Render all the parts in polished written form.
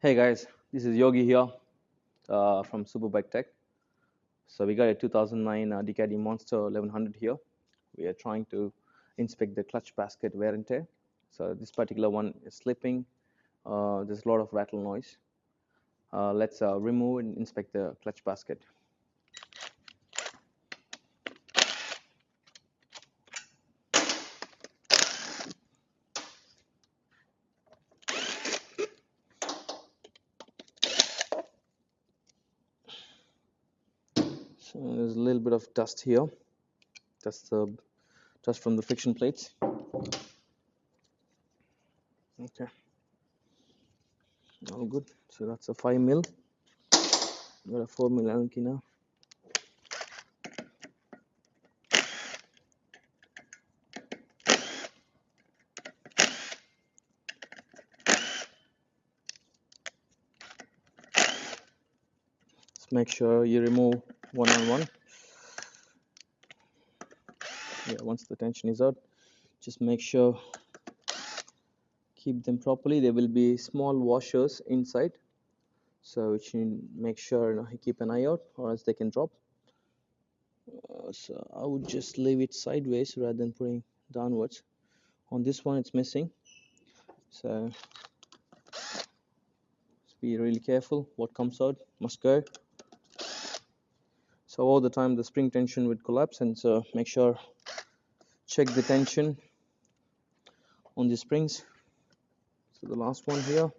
Hey guys, this is Yogi here from Superbike Tech. So we got a 2009 Ducati Monster 1100 here. We are trying to inspect the clutch basket wear and tear. So this particular one is slipping. There's a lot of rattle noise. Let's remove and inspect the clutch basket. So there's a little bit of dust here. That's the dust from the friction plates. Okay, all good. So that's a 5 mil. Got a 4 mil Allen key now. Just make sure you remove one on one. Yeah, once the tension is out, just make sure keep them properly. There will be small washers inside, so you should make sure you keep an eye out, or else they can drop. So I would just leave it sideways rather than putting downwards. On this one it's missing, so be really careful. What comes out must go. So all the time the spring tension would collapse, and so make sure check the tension on the springs. So the last one here,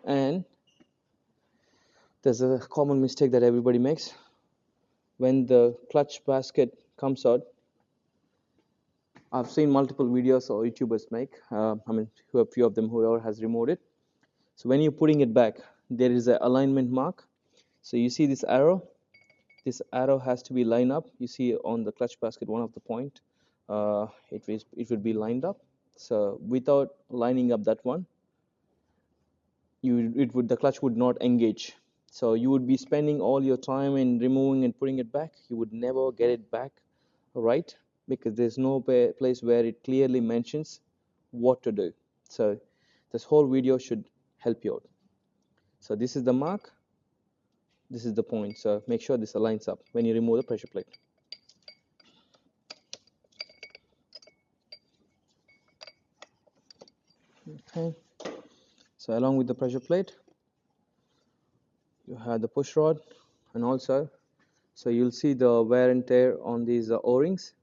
and there's a common mistake that everybody makes when the clutch basket comes out. I've seen multiple videos or YouTubers make. A few of them, whoever has removed it. So when you're putting it back, there is an alignment mark. So you see this arrow. This arrow has to be lined up. You see on the clutch basket, one of the point, it would be lined up. So without lining up that one, the clutch would not engage. So you would be spending all your time in removing and putting it back. You would never get it back right, because there's no place where it clearly mentions what to do. So this whole video should help you out. So this is the mark, this is the point. So make sure this aligns up when you remove the pressure plate. Okay, so along with the pressure plate you have the push rod, and also so you'll see the wear and tear on these O-rings.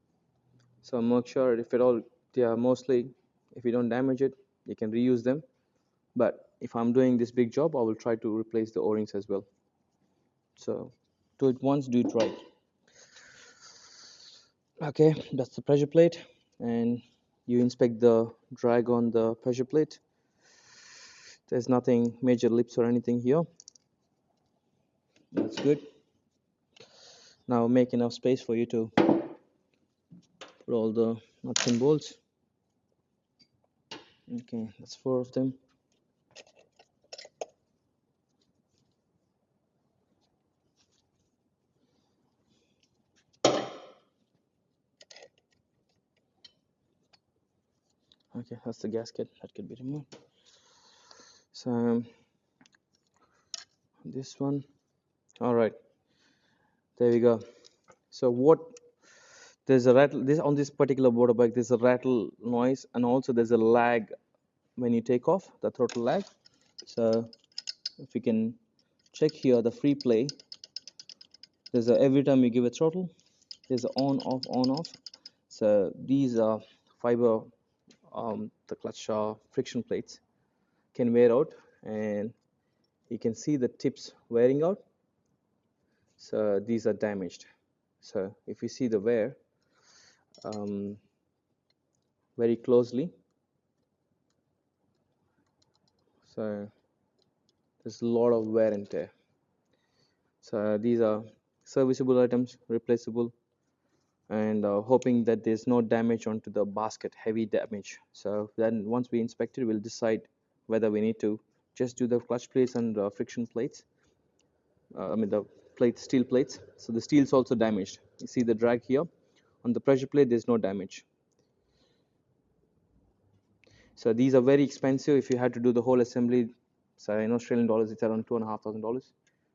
So make sure, if at all they are mostly, if you don't damage it, you can reuse them. But if I'm doing this big job, I will try to replace the O-rings as well. So do it once, do it right. Okay, that's the pressure plate, and you inspect the drag on the pressure plate. There's nothing major lips or anything here. That's good. Now make enough space for you to put all the nuts and bolts. Okay, that's 4 of them. Okay, that's the gasket that could be removed. So this one, all right, there we go. So there's a rattle on this particular motorbike. There's a rattle noise, and also there's a lag when you take off, the throttle lag. So if you can check here, the free play, there's every time you give a throttle, there's a on off. So these are fiber, the clutch friction plates can wear out, and you can see the tips wearing out. So these are damaged. So if you see the wear very closely, so there's a lot of wear and tear. So these are serviceable items, replaceable, and hoping that there's no damage onto the basket, heavy damage. So then once we inspect it, we'll decide whether we need to just do the clutch plates and friction plates. The steel plates. So the steel is also damaged. You see the drag here. On the pressure plate, there's no damage. So these are very expensive. If you had to do the whole assembly, so in Australian dollars, it's around $2,500.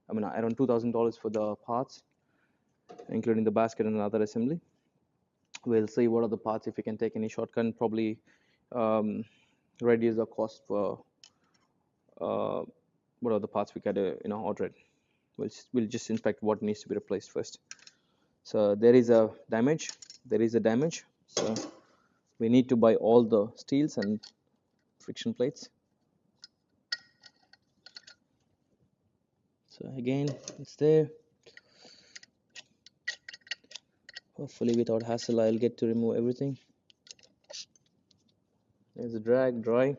I mean, around $2,000 for the parts, including the basket and other assembly. We'll see what are the parts, if we can take any shortcut, and probably reduce the cost for what are the parts we gotta order it. We'll just inspect what needs to be replaced first. So there is a damage. So we need to buy all the steels and friction plates. So again, it's there. Hopefully without hassle, I'll get to remove everything. There's a drag, dry.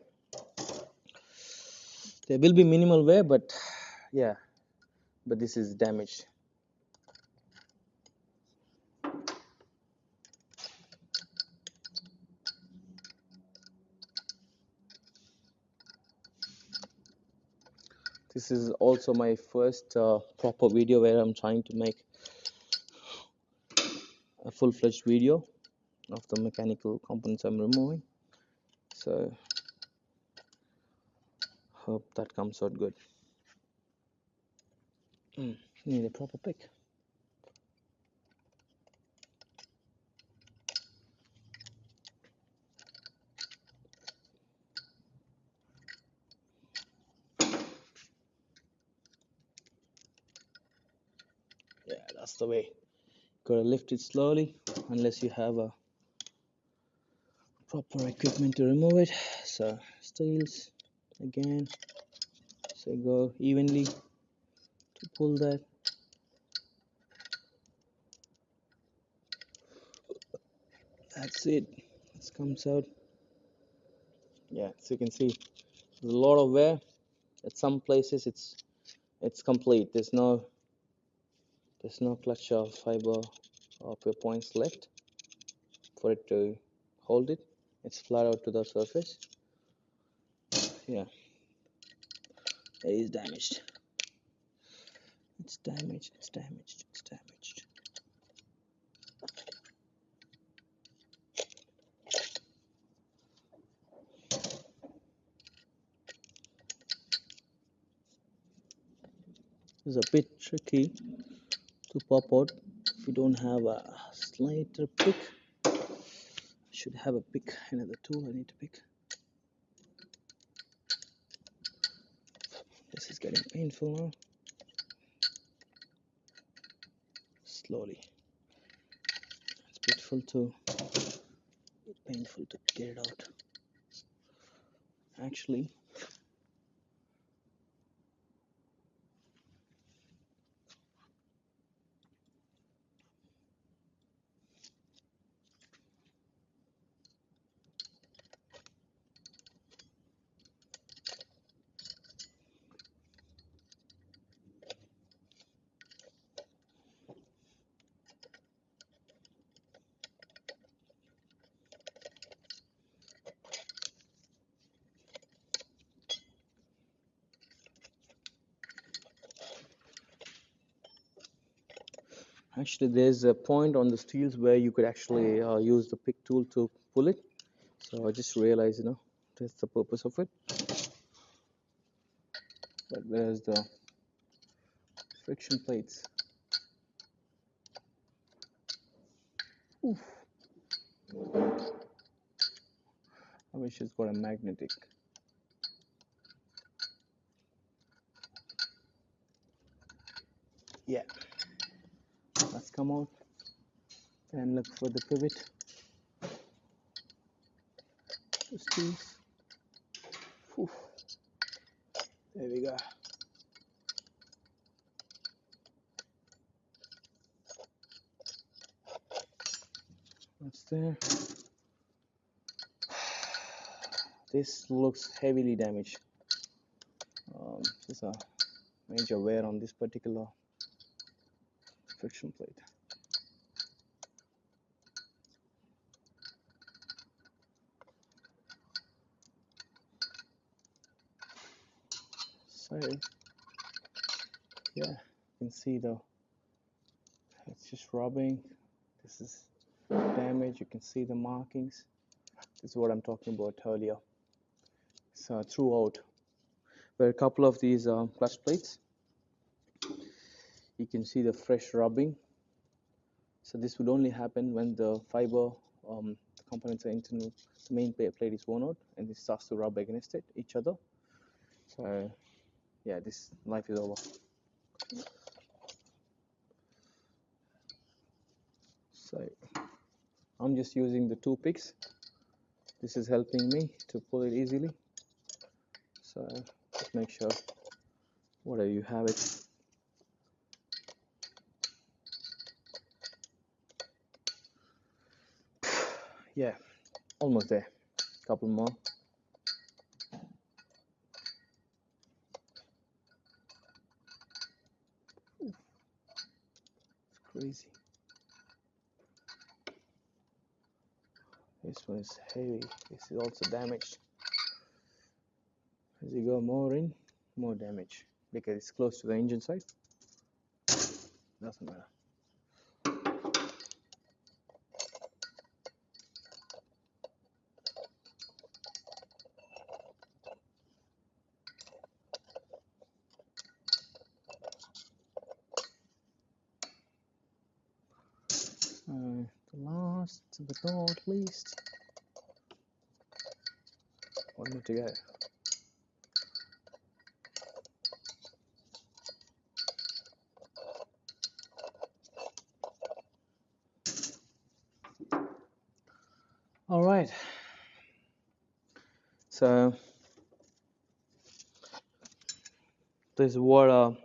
There will be minimal wear, but yeah, but this is damaged. This is also my first proper video where I'm trying to make a full-fledged video of the mechanical components I'm removing. So hope that comes out good. Need a proper pick. Yeah, that's the way. Gotta lift it slowly, unless you have a proper equipment to remove it. So steels again. So go evenly to pull that. That's it. This comes out. Yeah, so you can see there's a lot of wear. At some places it's complete. There's no clutch or fiber or your points left for it to hold it. It's flat out to the surface. Yeah, it is damaged. It's damaged. It's a bit tricky to pop out if you don't have a slighter pick. I should have a pick, another tool I need to pick. This is getting painful now. Slowly. It's painful to get it out. Actually, there's a point on the steels where you could actually use the pick tool to pull it. So I just realized, that's the purpose of it. But where's the friction plates? Oof. I wish it's got a magnetic. Yeah. Let's come out and look for the pivot. The steels. Oof. There we go. That's there. This looks heavily damaged. There's a major wear on this particular friction plate. So yeah, you can see it's just rubbing. This is damage. You can see the markings. This is what I'm talking about earlier. So throughout, where a couple of these clutch plates, you can see the fresh rubbing. So this would only happen when the fiber components are internal, the main plate is worn out, and it starts to rub against each other. So yeah, this life is over. So I'm just using the 2 picks. This is helping me to pull it easily. So just make sure whatever you have it. Yeah, almost there. Couple more. It's crazy. This one is heavy. This is also damaged. As you go more in, more damage because it's close to the engine side. Doesn't matter. The last but not least, one more to go. All right. So this is what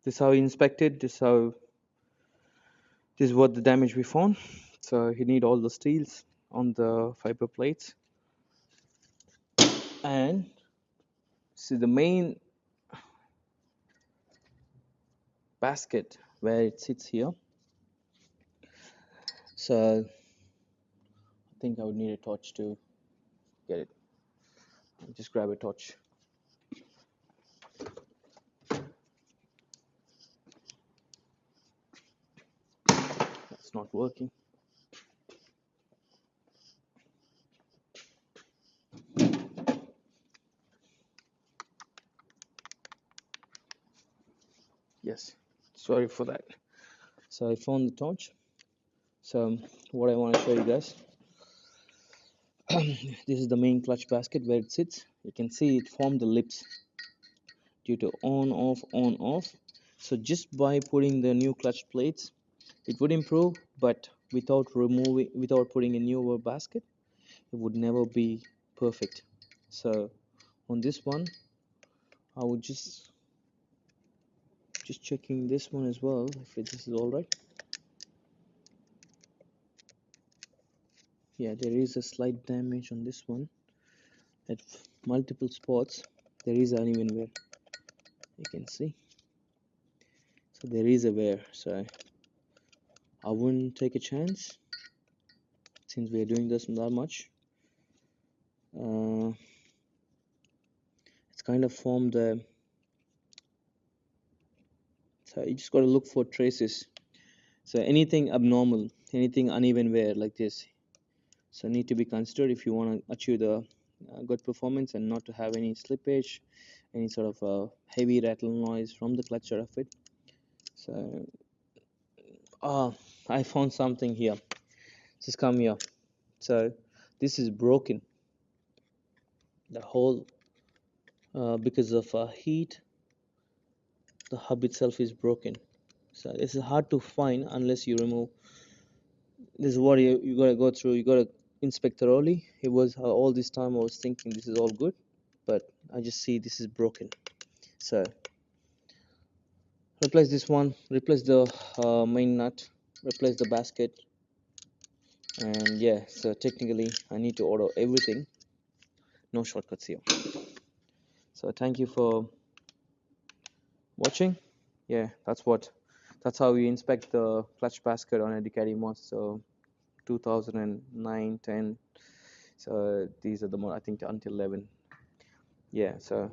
this is how we inspected. This is what the damage we found. So you need all the steels on the fiber plates, and see the main basket where it sits here. So I think I would need a torch to get it. Just grab a torch. That's not working. Yes, sorry for that. So I found the torch. So what I want to show you guys, this is the main clutch basket where it sits. You can see it formed the lips due to on off. So just by putting the new clutch plates, it would improve, but without putting a newer basket, it would never be perfect. So on this one, I would just checking this one as well if this is all right. Yeah, there is a slight damage on this one at multiple spots. There is uneven wear, you can see. So there is a wear, so I wouldn't take a chance since we are doing this that much. It's kind of formed a, so you just got to look for traces. So anything abnormal, anything uneven wear like this, so need to be considered if you want to achieve the good performance and not to have any slippage, any sort of heavy rattle noise from the clutch out of it. So I found something here. Just come here. So this is broken, the whole because of heat, the hub itself is broken. So this is hard to find unless you remove. This is what you gotta go through. You gotta inspect thoroughly. It was all this time I was thinking this is all good, but I just see this is broken. So replace this one, replace the main nut, replace the basket, and yeah, so technically I need to order everything. No shortcuts here. So thank you for watching. Yeah, that's how we inspect the clutch basket on a Ducati Monster 2009, 10. So these are the more, I think, until 11. Yeah, so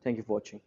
thank you for watching.